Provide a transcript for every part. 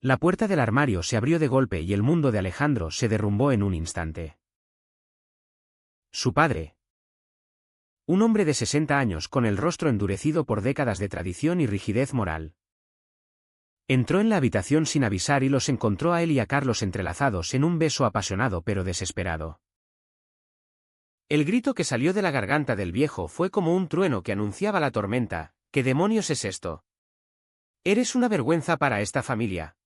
La puerta del armario se abrió de golpe y el mundo de Alejandro se derrumbó en un instante. Su padre. Un hombre de 60 años con el rostro endurecido por décadas de tradición y rigidez moral. Entró en la habitación sin avisar y los encontró a él y a Carlos entrelazados en un beso apasionado pero desesperado. El grito que salió de la garganta del viejo fue como un trueno que anunciaba la tormenta. ¿Qué demonios es esto? Eres una vergüenza para esta familia.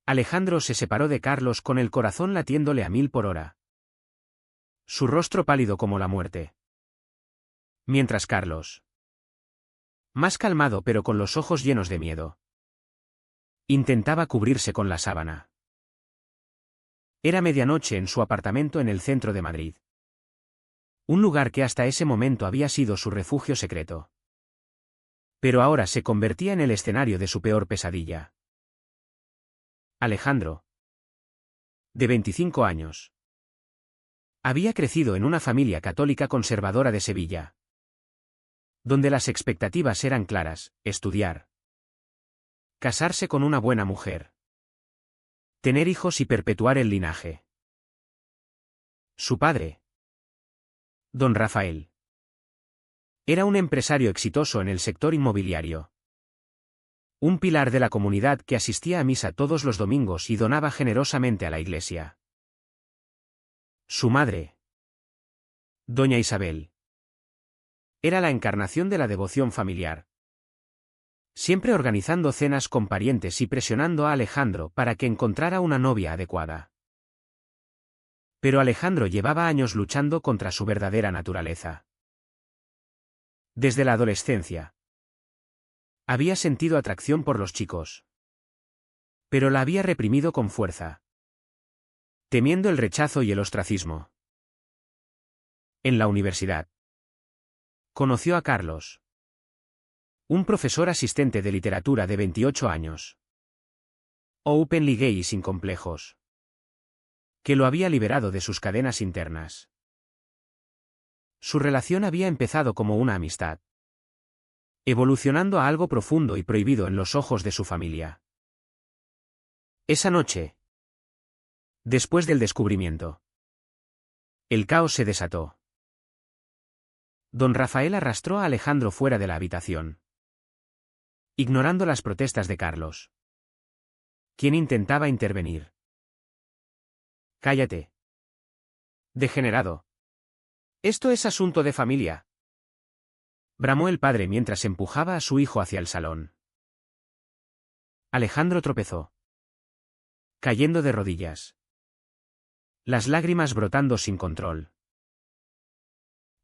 Alejandro se separó de Carlos con el corazón latiéndole a 1000 por hora. Su rostro pálido como la muerte. Mientras Carlos, más calmado pero con los ojos llenos de miedo, intentaba cubrirse con la sábana. Era medianoche en su apartamento en el centro de Madrid. Un lugar que hasta ese momento había sido su refugio secreto. Pero ahora se convertía en el escenario de su peor pesadilla. Alejandro, de 25 años, había crecido en una familia católica conservadora de Sevilla, donde las expectativas eran claras: estudiar, casarse con una buena mujer, tener hijos y perpetuar el linaje. Su padre, don Rafael, era un empresario exitoso en el sector inmobiliario. Un pilar de la comunidad que asistía a misa todos los domingos y donaba generosamente a la iglesia. Su madre, doña Isabel, era la encarnación de la devoción familiar. Siempre organizando cenas con parientes y presionando a Alejandro para que encontrara una novia adecuada. Pero Alejandro llevaba años luchando contra su verdadera naturaleza. Desde la adolescencia, había sentido atracción por los chicos. Pero la había reprimido con fuerza, temiendo el rechazo y el ostracismo. En la universidad, conoció a Carlos, un profesor asistente de literatura de 28 años. Openly gay y sin complejos, que lo había liberado de sus cadenas internas. Su relación había empezado como una amistad, evolucionando a algo profundo y prohibido en los ojos de su familia. Esa noche, después del descubrimiento, el caos se desató. Don Rafael arrastró a Alejandro fuera de la habitación, ignorando las protestas de Carlos, quien intentaba intervenir. «Cállate, degenerado. Esto es asunto de familia», bramó el padre mientras empujaba a su hijo hacia el salón. Alejandro tropezó, cayendo de rodillas, las lágrimas brotando sin control.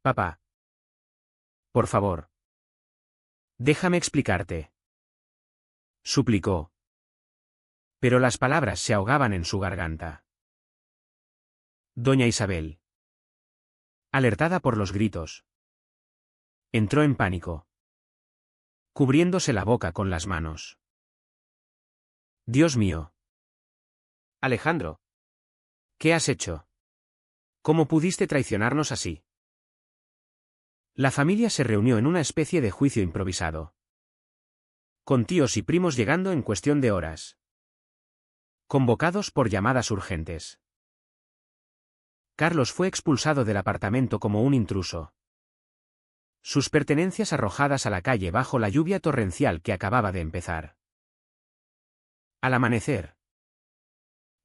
«Papá, por favor, déjame explicarte», suplicó. Pero las palabras se ahogaban en su garganta. Doña Isabel, alertada por los gritos, entró en pánico, cubriéndose la boca con las manos. «Dios mío. Alejandro, ¿qué has hecho? ¿Cómo pudiste traicionarnos así?». La familia se reunió en una especie de juicio improvisado, con tíos y primos llegando en cuestión de horas, convocados por llamadas urgentes. Carlos fue expulsado del apartamento como un intruso, sus pertenencias arrojadas a la calle bajo la lluvia torrencial que acababa de empezar. Al amanecer,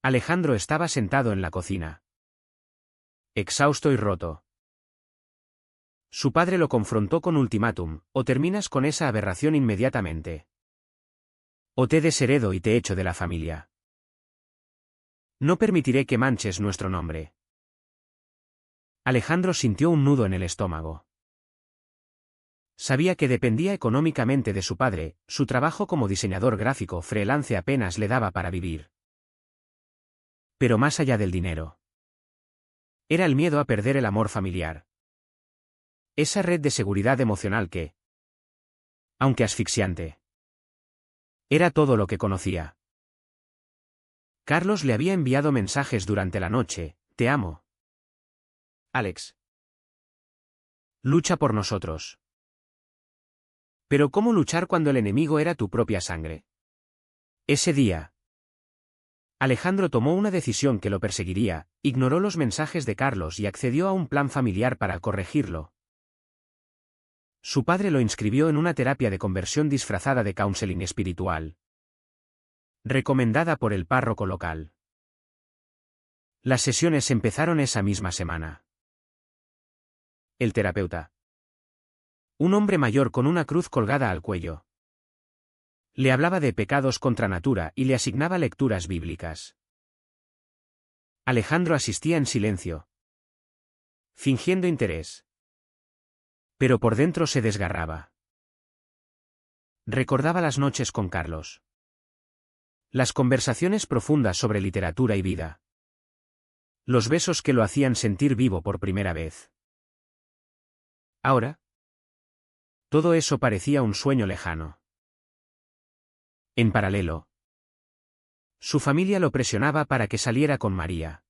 Alejandro estaba sentado en la cocina, exhausto y roto. Su padre lo confrontó con ultimátum: o terminas con esa aberración inmediatamente, o te desheredo y te echo de la familia. No permitiré que manches nuestro nombre. Alejandro sintió un nudo en el estómago. Sabía que dependía económicamente de su padre, su trabajo como diseñador gráfico freelance apenas le daba para vivir. Pero más allá del dinero, era el miedo a perder el amor familiar. Esa red de seguridad emocional que, aunque asfixiante, era todo lo que conocía. Carlos le había enviado mensajes durante la noche: «Te amo, Alex. Lucha por nosotros». Pero ¿cómo luchar cuando el enemigo era tu propia sangre? Ese día, Alejandro tomó una decisión que lo perseguiría, ignoró los mensajes de Carlos y accedió a un plan familiar para corregirlo. Su padre lo inscribió en una terapia de conversión disfrazada de counseling espiritual, recomendada por el párroco local. Las sesiones empezaron esa misma semana. El terapeuta, un hombre mayor con una cruz colgada al cuello, le hablaba de pecados contra natura y le asignaba lecturas bíblicas. Alejandro asistía en silencio, fingiendo interés. Pero por dentro se desgarraba. Recordaba las noches con Carlos. Las conversaciones profundas sobre literatura y vida. Los besos que lo hacían sentir vivo por primera vez. Ahora, todo eso parecía un sueño lejano. En paralelo, su familia lo presionaba para que saliera con María,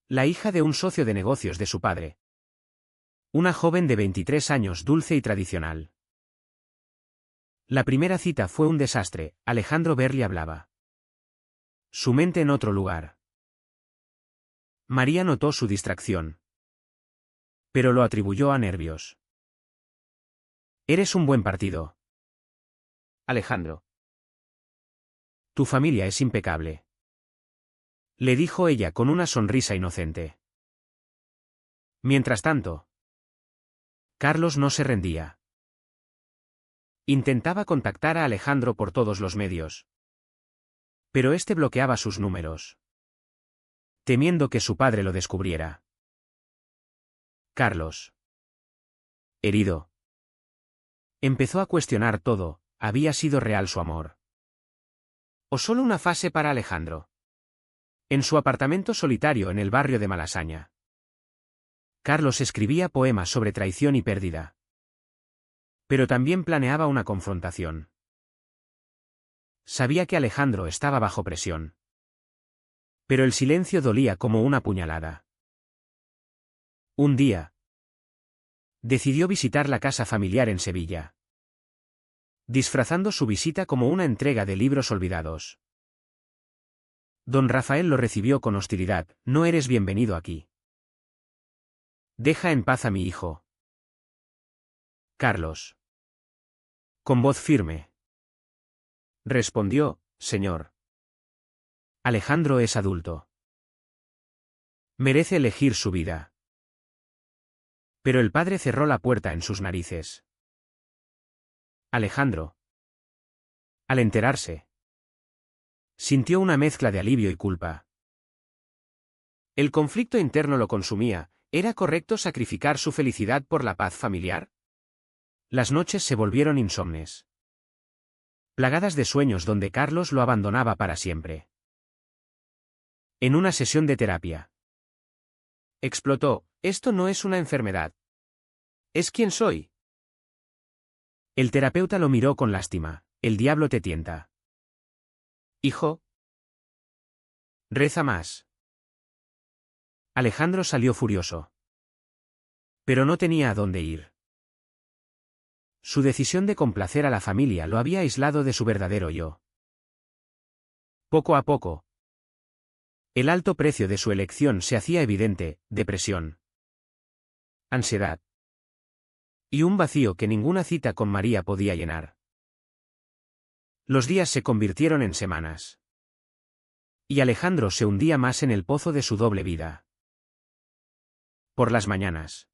la hija de un socio de negocios de su padre. Una joven de 23 años dulce y tradicional. La primera cita fue un desastre, Alejandro Berli hablaba. Su mente en otro lugar. María notó su distracción, pero lo atribuyó a nervios. Eres un buen partido, Alejandro. Tu familia es impecable, le dijo ella con una sonrisa inocente. Mientras tanto, Carlos no se rendía. Intentaba contactar a Alejandro por todos los medios, pero este bloqueaba sus números, temiendo que su padre lo descubriera. Carlos, herido, empezó a cuestionar todo. ¿Había sido real su amor? ¿O solo una fase para Alejandro? En su apartamento solitario en el barrio de Malasaña, Carlos escribía poemas sobre traición y pérdida. Pero también planeaba una confrontación. Sabía que Alejandro estaba bajo presión. Pero el silencio dolía como una puñalada. Un día, decidió visitar la casa familiar en Sevilla, disfrazando su visita como una entrega de libros olvidados. Don Rafael lo recibió con hostilidad. No eres bienvenido aquí. Deja en paz a mi hijo. Carlos, con voz firme, respondió, señor. Alejandro es adulto. Merece elegir su vida. Pero el padre cerró la puerta en sus narices. Alejandro, al enterarse, sintió una mezcla de alivio y culpa. El conflicto interno lo consumía. ¿Era correcto sacrificar su felicidad por la paz familiar? Las noches se volvieron insomnes, plagadas de sueños donde Carlos lo abandonaba para siempre. En una sesión de terapia, explotó: esto no es una enfermedad. Es quien soy. El terapeuta lo miró con lástima. El diablo te tienta. Hijo, reza más. Alejandro salió furioso. Pero no tenía a dónde ir. Su decisión de complacer a la familia lo había aislado de su verdadero yo. Poco a poco, el alto precio de su elección se hacía evidente: depresión, ansiedad y un vacío que ninguna cita con María podía llenar. Los días se convirtieron en semanas. Y Alejandro se hundía más en el pozo de su doble vida. Por las mañanas,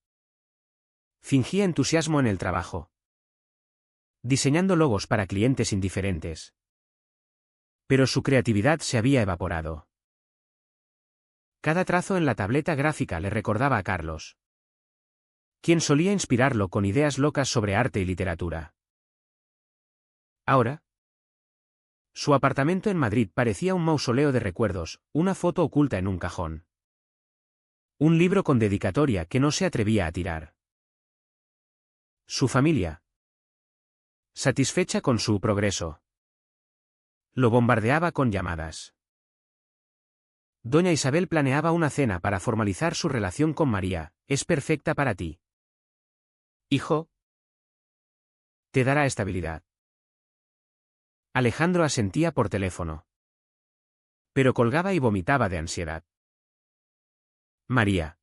fingía entusiasmo en el trabajo, diseñando logos para clientes indiferentes. Pero su creatividad se había evaporado. Cada trazo en la tableta gráfica le recordaba a Carlos, quien solía inspirarlo con ideas locas sobre arte y literatura. Ahora, su apartamento en Madrid parecía un mausoleo de recuerdos, una foto oculta en un cajón. Un libro con dedicatoria que no se atrevía a tirar. Su familia, satisfecha con su progreso, lo bombardeaba con llamadas. Doña Isabel planeaba una cena para formalizar su relación con María. Es perfecta para ti. Hijo, te dará estabilidad. Alejandro asentía por teléfono. Pero colgaba y vomitaba de ansiedad. María.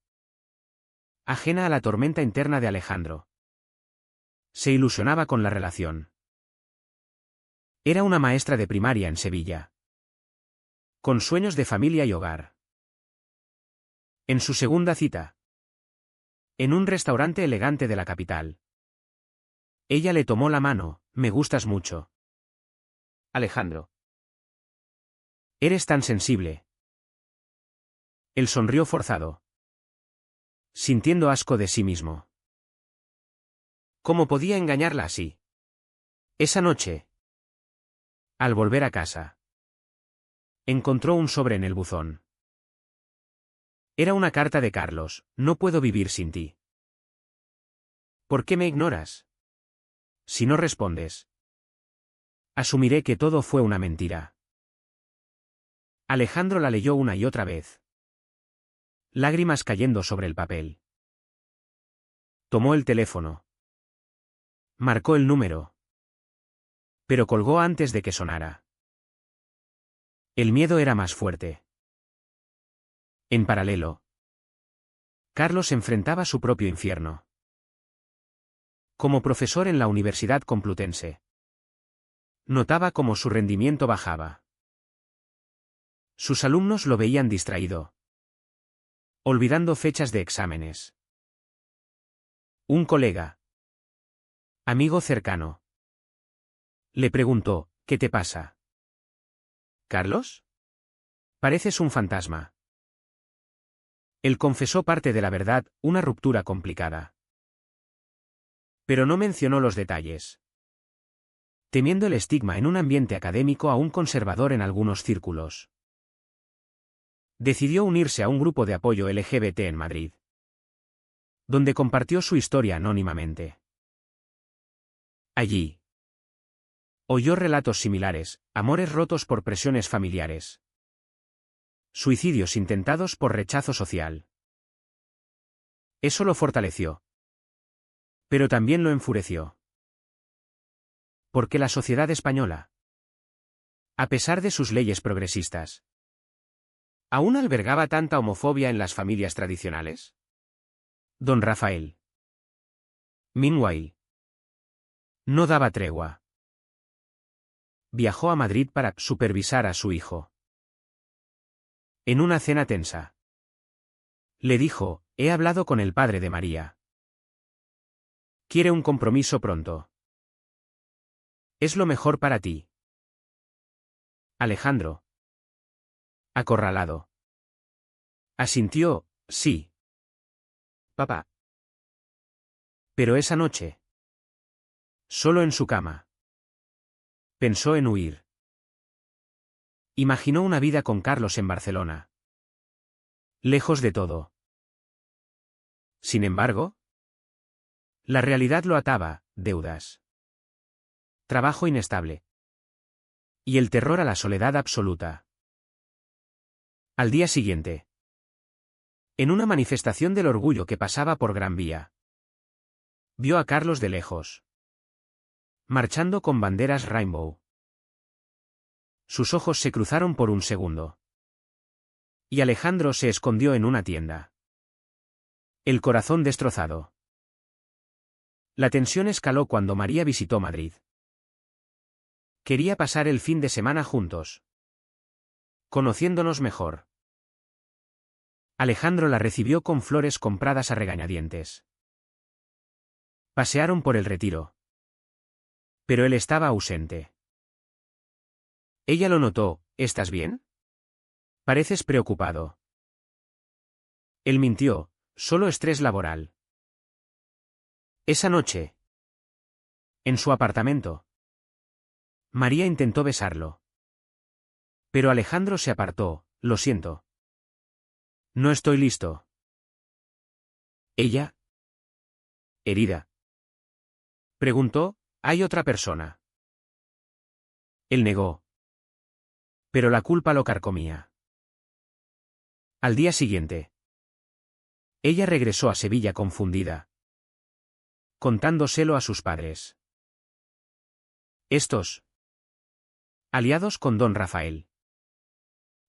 Ajena a la tormenta interna de Alejandro. Se ilusionaba con la relación. Era una maestra de primaria en Sevilla. Con sueños de familia y hogar. En su segunda cita. En un restaurante elegante de la capital. Ella le tomó la mano. Me gustas mucho. Alejandro. Eres tan sensible. Él sonrió forzado. Sintiendo asco de sí mismo. ¿Cómo podía engañarla así? Esa noche. Al volver a casa. Encontró un sobre en el buzón. Era una carta de Carlos. No puedo vivir sin ti. ¿Por qué me ignoras? Si no respondes. Asumiré que todo fue una mentira. Alejandro la leyó una y otra vez. Lágrimas cayendo sobre el papel. Tomó el teléfono. Marcó el número. Pero colgó antes de que sonara. El miedo era más fuerte. En paralelo. Carlos enfrentaba su propio infierno. Como profesor en la Universidad Complutense. Notaba cómo su rendimiento bajaba. Sus alumnos lo veían distraído. Olvidando fechas de exámenes. Un colega. Amigo cercano. Le preguntó, ¿qué te pasa? ¿Carlos? Pareces un fantasma. Él confesó parte de la verdad, una ruptura complicada. Pero no mencionó los detalles. Temiendo el estigma en un ambiente académico aún conservador en algunos círculos. Decidió unirse a un grupo de apoyo LGBT en Madrid, donde compartió su historia anónimamente. Allí. Oyó relatos similares, amores rotos por presiones familiares. Suicidios intentados por rechazo social. Eso lo fortaleció. Pero también lo enfureció. Porque la sociedad española, a pesar de sus leyes progresistas, ¿aún albergaba tanta homofobia en las familias tradicionales? Don Rafael. Meanwhile. No daba tregua. Viajó a Madrid para supervisar a su hijo. En una cena tensa. Le dijo, he hablado con el padre de María. Quiere un compromiso pronto. Es lo mejor para ti. Alejandro. Acorralado. Asintió, sí. Papá. Pero esa noche. Solo en su cama. Pensó en huir. Imaginó una vida con Carlos en Barcelona. Lejos de todo. Sin embargo, la realidad lo ataba, deudas. Trabajo inestable. Y el terror a la soledad absoluta. Al día siguiente. En una manifestación del orgullo que pasaba por Gran Vía. Vio a Carlos de lejos. Marchando con banderas Rainbow. Sus ojos se cruzaron por un segundo. Y Alejandro se escondió en una tienda. El corazón destrozado. La tensión escaló cuando María visitó Madrid. Quería pasar el fin de semana juntos. Conociéndonos mejor. Alejandro la recibió con flores compradas a regañadientes. Pasearon por el Retiro. Pero él estaba ausente. Ella lo notó, ¿estás bien? Pareces preocupado. Él mintió, solo estrés laboral. Esa noche. En su apartamento. María intentó besarlo. Pero Alejandro se apartó, lo siento. No estoy listo. Ella. Herida. Preguntó, ¿hay otra persona? Él negó. Pero la culpa lo carcomía. Al día siguiente. Ella regresó a Sevilla confundida. Contándoselo a sus padres. Estos. aliados con don Rafael.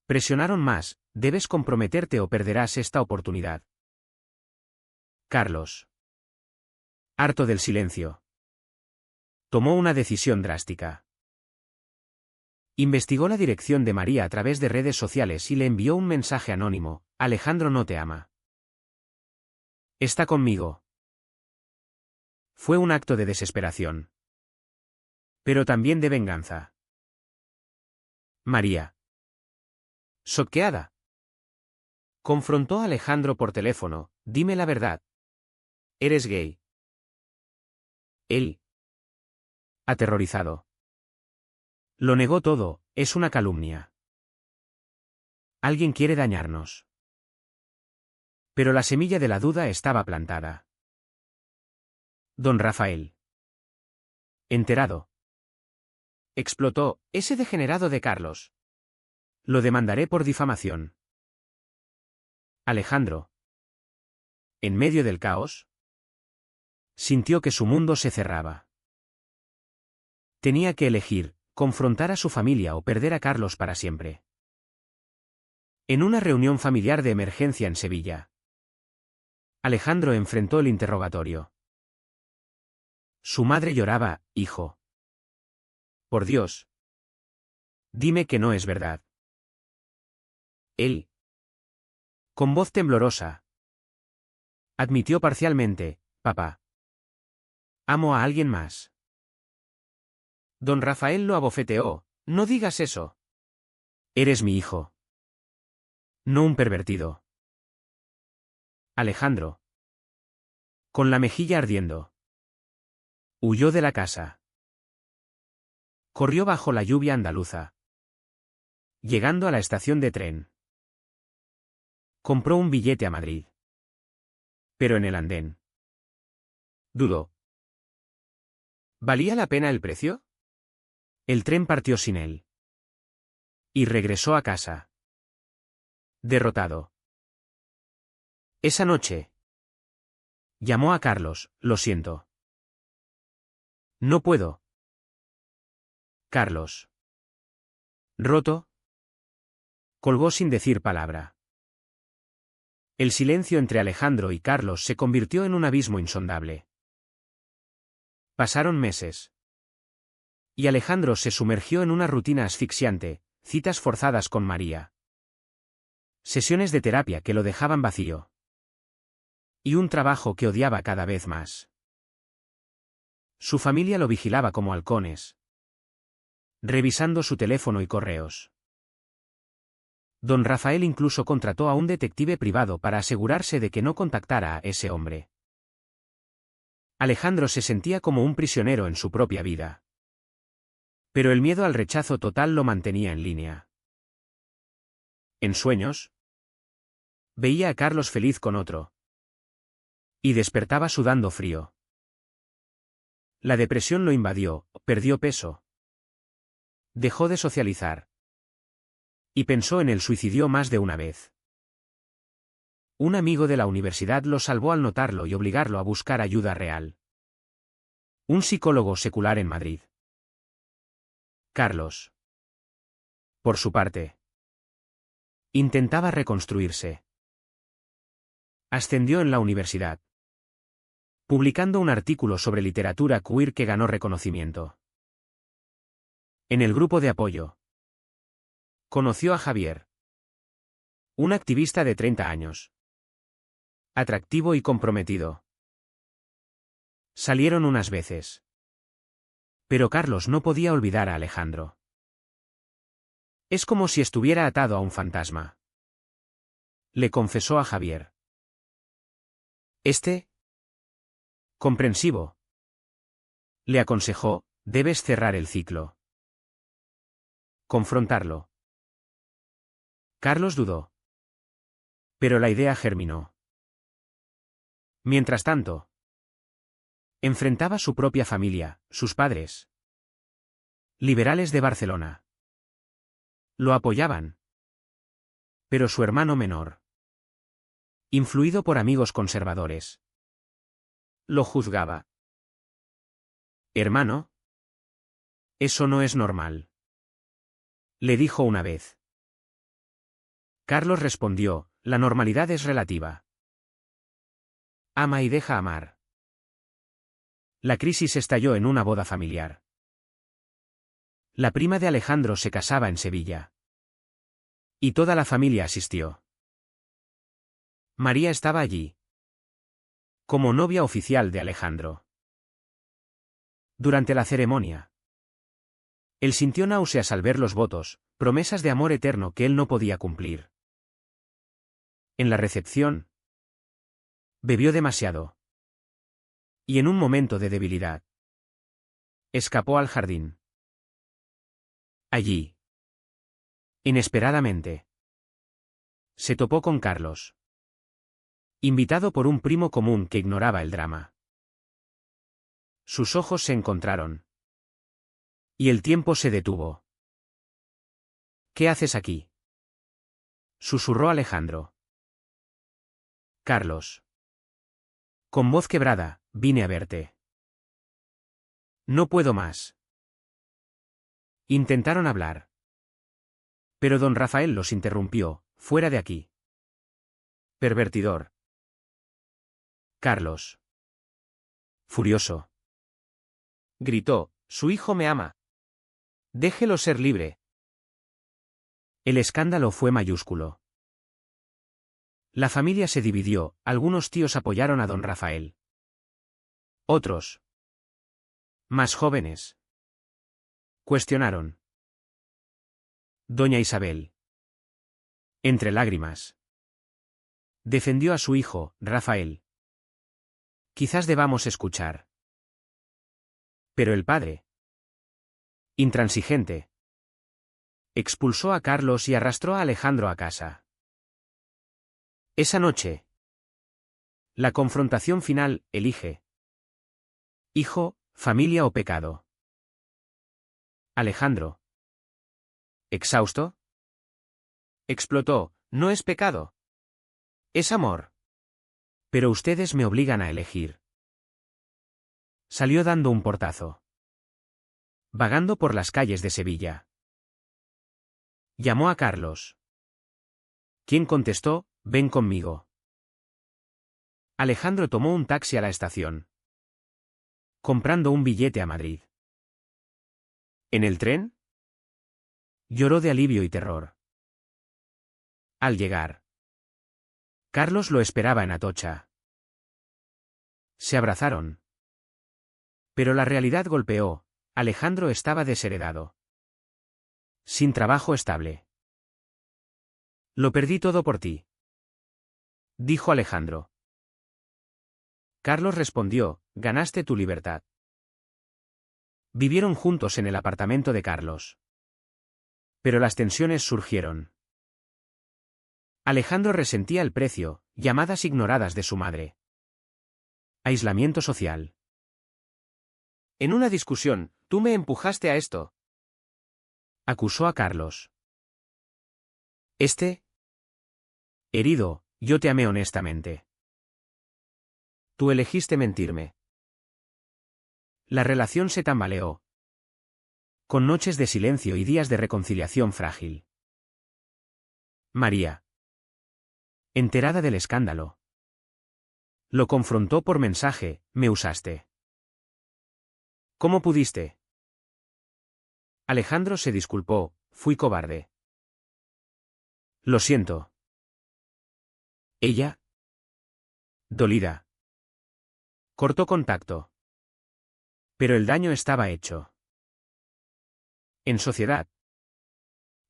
Presionaron más: debes comprometerte o perderás esta oportunidad. Carlos, harto del silencio, tomó una decisión drástica. Investigó la dirección de María a través de redes sociales y le envió un mensaje anónimo: Alejandro no te ama. Está conmigo. Fue un acto de desesperación, pero también de venganza. María, choqueada, confrontó a Alejandro por teléfono: dime la verdad. ¿Eres gay? Él, aterrorizado, lo negó todo: es una calumnia. Alguien quiere dañarnos. Pero la semilla de la duda estaba plantada. Don Rafael, enterado, explotó: ese degenerado de Carlos. Lo demandaré por difamación. Alejandro, en medio del caos, sintió que su mundo se cerraba. Tenía que elegir: confrontar a su familia o perder a Carlos para siempre. En una reunión familiar de emergencia en Sevilla, Alejandro enfrentó el interrogatorio. Su madre lloraba: hijo, por Dios, dime que no es verdad. Él, con voz temblorosa, admitió parcialmente: papá, amo a alguien más. Don Rafael lo abofeteó: no digas eso. Eres mi hijo, no un pervertido. Alejandro, con la mejilla ardiendo, huyó de la casa. Corrió bajo la lluvia andaluza. Llegando a la estación de tren, compró un billete a Madrid. Pero en el andén dudó. ¿Valía la pena el precio? El tren partió sin él. Y regresó a casa, derrotado. Esa noche, llamó a Carlos: lo siento. No puedo. Carlos, roto, colgó sin decir palabra. El silencio entre Alejandro y Carlos se convirtió en un abismo insondable. Pasaron meses. Y Alejandro se sumergió en una rutina asfixiante: citas forzadas con María, sesiones de terapia que lo dejaban vacío, y un trabajo que odiaba cada vez más. Su familia lo vigilaba como halcones, revisando su teléfono y correos. Don Rafael incluso contrató a un detective privado para asegurarse de que no contactara a ese hombre. Alejandro se sentía como un prisionero en su propia vida. Pero el miedo al rechazo total lo mantenía en línea. En sueños, veía a Carlos feliz con otro. Y despertaba sudando frío. La depresión lo invadió: perdió peso. Dejó de socializar. Y pensó en el suicidio más de una vez. Un amigo de la universidad lo salvó al notarlo y obligarlo a buscar ayuda real. Un psicólogo secular en Madrid. Carlos, por su parte, intentaba reconstruirse. Ascendió en la universidad, publicando un artículo sobre literatura queer que ganó reconocimiento. En el grupo de apoyo, conoció a Javier, un activista de 30 años. Atractivo y comprometido. Salieron unas veces. Pero Carlos no podía olvidar a Alejandro. Es como si estuviera atado a un fantasma, le confesó a Javier. Comprensivo, le aconsejó: debes cerrar el ciclo. Confrontarlo. Carlos dudó. Pero la idea germinó. Mientras tanto, enfrentaba su propia familia: sus padres, liberales de Barcelona, lo apoyaban. Pero su hermano menor, influido por amigos conservadores, lo juzgaba. Hermano, eso no es normal. le dijo una vez. Carlos respondió, la normalidad es relativa. Ama y deja amar. La crisis estalló en una boda familiar. La prima de Alejandro se casaba en Sevilla. Y toda la familia asistió. María estaba allí. Como novia oficial de Alejandro. Durante la ceremonia, él sintió náuseas al ver los votos, promesas de amor eterno que él no podía cumplir. En la recepción, bebió demasiado. Y en un momento de debilidad, escapó al jardín. Allí, inesperadamente, se topó con Carlos. Invitado por un primo común que ignoraba el drama. Sus ojos se encontraron. Y el tiempo se detuvo. ¿Qué haces aquí?, susurró Alejandro. Carlos. Con voz quebrada, vine a verte. No puedo más. Intentaron hablar. Pero don Rafael los interrumpió, fuera de aquí. Pervertidor. Carlos. Furioso. Gritó, su hijo me ama. Déjelo ser libre. El escándalo fue mayúsculo. La familia se dividió, algunos tíos apoyaron a don Rafael. Otros, más jóvenes, cuestionaron. Doña Isabel, entre lágrimas, defendió a su hijo, Rafael. Quizás debamos escuchar. Pero el padre, intransigente, expulsó a Carlos y arrastró a Alejandro a casa. Esa noche, la confrontación final, elige. Hijo, familia o pecado. Alejandro, exhausto, explotó, no es pecado. Es amor. Pero ustedes me obligan a elegir. Salió dando un portazo. Vagando por las calles de Sevilla. Llamó a Carlos. ¿Quién contestó? Ven conmigo. Alejandro tomó un taxi a la estación. Comprando un billete a Madrid. ¿En el tren? Lloró de alivio y terror. Al llegar, Carlos lo esperaba en Atocha. Se abrazaron. Pero la realidad golpeó, Alejandro estaba desheredado. Sin trabajo estable. Lo perdí todo por ti, dijo Alejandro. Carlos respondió, ganaste tu libertad. Vivieron juntos en el apartamento de Carlos. Pero las tensiones surgieron. Alejandro resentía el precio, llamadas ignoradas de su madre. Aislamiento social. En una discusión, tú me empujaste a esto. Acusó a Carlos. Herido, yo te amé honestamente. Tú elegiste mentirme. La relación se tambaleó. Con noches de silencio y días de reconciliación frágil. María, enterada del escándalo, lo confrontó por mensaje, me usaste. ¿Cómo pudiste? Alejandro se disculpó, fui cobarde. Lo siento. Ella, dolida, cortó contacto. Pero el daño estaba hecho. En sociedad,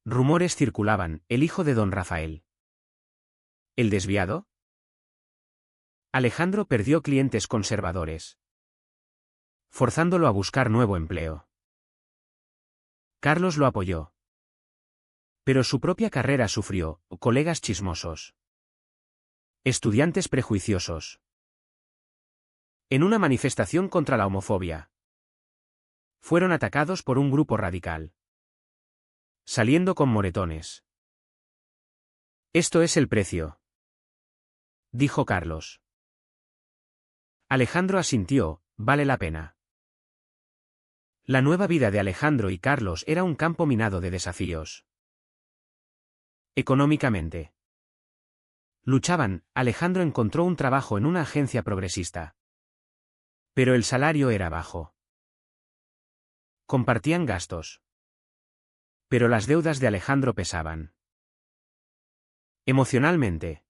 rumores circulaban, el hijo de don Rafael. ¿El desviado? Alejandro perdió clientes conservadores, forzándolo a buscar nuevo empleo. Carlos lo apoyó. Pero su propia carrera sufrió, colegas chismosos. Estudiantes prejuiciosos. En una manifestación contra la homofobia, fueron atacados por un grupo radical. Saliendo con moretones. Esto es el precio, dijo Carlos. Alejandro asintió, vale la pena. La nueva vida de Alejandro y Carlos era un campo minado de desafíos. Económicamente. Luchaban, Alejandro encontró un trabajo en una agencia progresista. Pero el salario era bajo. Compartían gastos. Pero las deudas de Alejandro pesaban. Emocionalmente.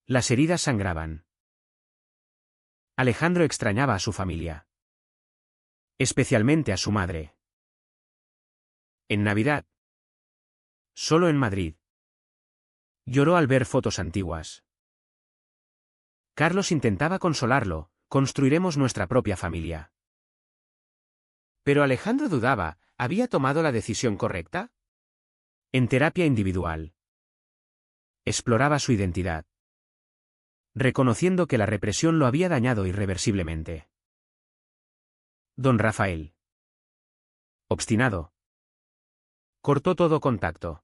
Las heridas sangraban. Alejandro extrañaba a su familia. Especialmente a su madre. En Navidad. Solo en Madrid. Lloró al ver fotos antiguas. Carlos intentaba consolarlo, construiremos nuestra propia familia. Pero Alejandro dudaba, ¿había tomado la decisión correcta? En terapia individual. Exploraba su identidad. Reconociendo que la represión lo había dañado irreversiblemente. Don Rafael. Obstinado. Cortó todo contacto.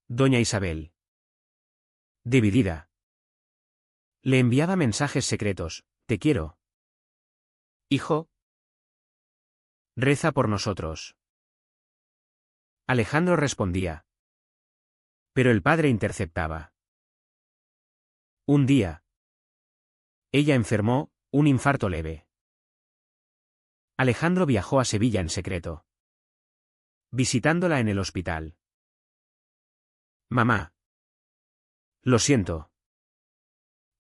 Doña Isabel. Dividida. Le enviaba mensajes secretos, te quiero. Hijo. Reza por nosotros. Alejandro respondía. Pero el padre interceptaba. Un día. Ella enfermó, un infarto leve. Alejandro viajó a Sevilla en secreto. Visitándola en el hospital. Mamá. Lo siento.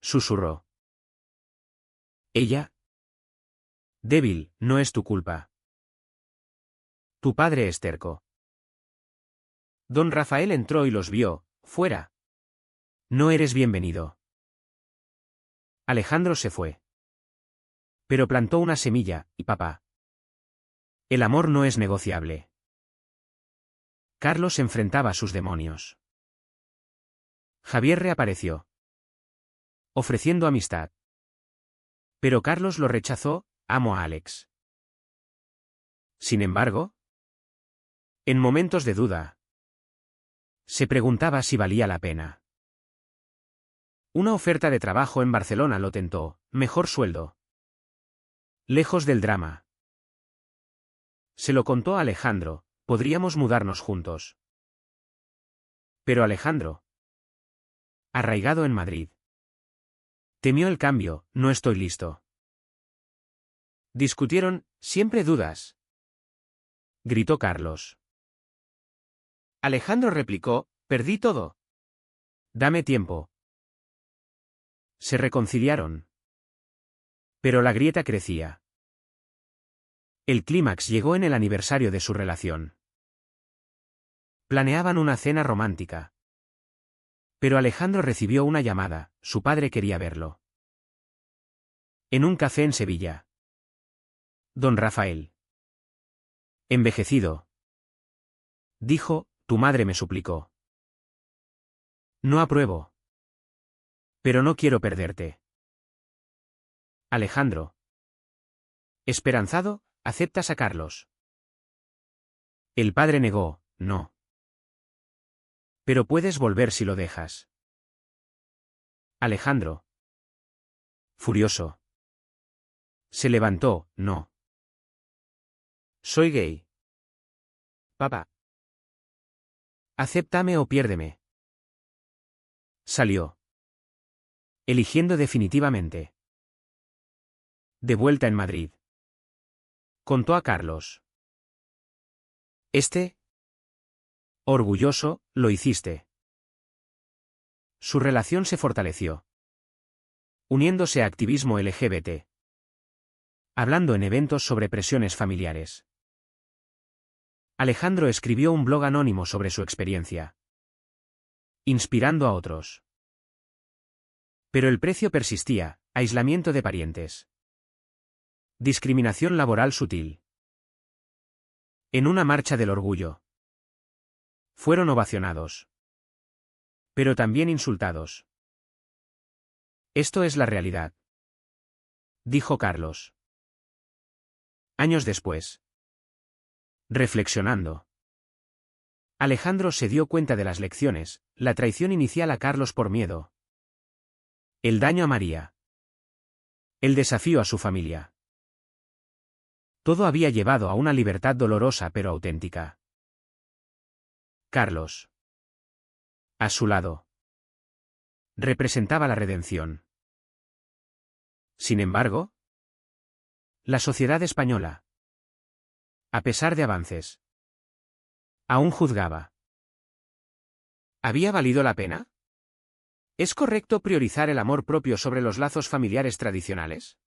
Susurró. Ella. Débil, no es tu culpa. Tu padre es terco. Don Rafael entró y los vio, fuera. No eres bienvenido. Alejandro se fue. Pero plantó una semilla, y papá. El amor no es negociable. Carlos enfrentaba a sus demonios. Javier reapareció. Ofreciendo amistad. Pero Carlos lo rechazó, amo a Alex. Sin embargo, en momentos de duda, se preguntaba si valía la pena. Una oferta de trabajo en Barcelona lo tentó, mejor sueldo. Lejos del drama. Se lo contó a Alejandro, podríamos mudarnos juntos. Pero Alejandro, arraigado en Madrid, temió el cambio, no estoy listo. Discutieron, siempre dudas. Gritó Carlos. Alejandro replicó, perdí todo. Dame tiempo. Se reconciliaron. Pero la grieta crecía. El clímax llegó en el aniversario de su relación. Planeaban una cena romántica. Pero Alejandro recibió una llamada, su padre quería verlo. En un café en Sevilla. Don Rafael. Envejecido. Dijo, tu madre me suplicó. No apruebo. Pero no quiero perderte. Alejandro. Esperanzado, aceptas a Carlos. El padre negó, no. Pero puedes volver si lo dejas. Alejandro. Furioso. Se levantó, no. Soy gay. Papá. Acéptame o piérdeme. Salió. Eligiendo definitivamente. De vuelta en Madrid. Contó a Carlos. Orgulloso, lo hiciste. Su relación se fortaleció. Uniéndose a activismo LGBT. Hablando en eventos sobre presiones familiares. Alejandro escribió un blog anónimo sobre su experiencia. Inspirando a otros. Pero el precio persistía, aislamiento de parientes. Discriminación laboral sutil. En una marcha del orgullo. Fueron ovacionados. Pero también insultados. Esto es la realidad. Dijo Carlos. Años después. Reflexionando. Alejandro se dio cuenta de las lecciones, la traición inicial a Carlos por miedo. El daño a María. El desafío a su familia. Todo había llevado a una libertad dolorosa pero auténtica. Carlos. A su lado. Representaba la redención. Sin embargo, la sociedad española, a pesar de avances, aún juzgaba. ¿Había valido la pena? ¿Es correcto priorizar el amor propio sobre los lazos familiares tradicionales?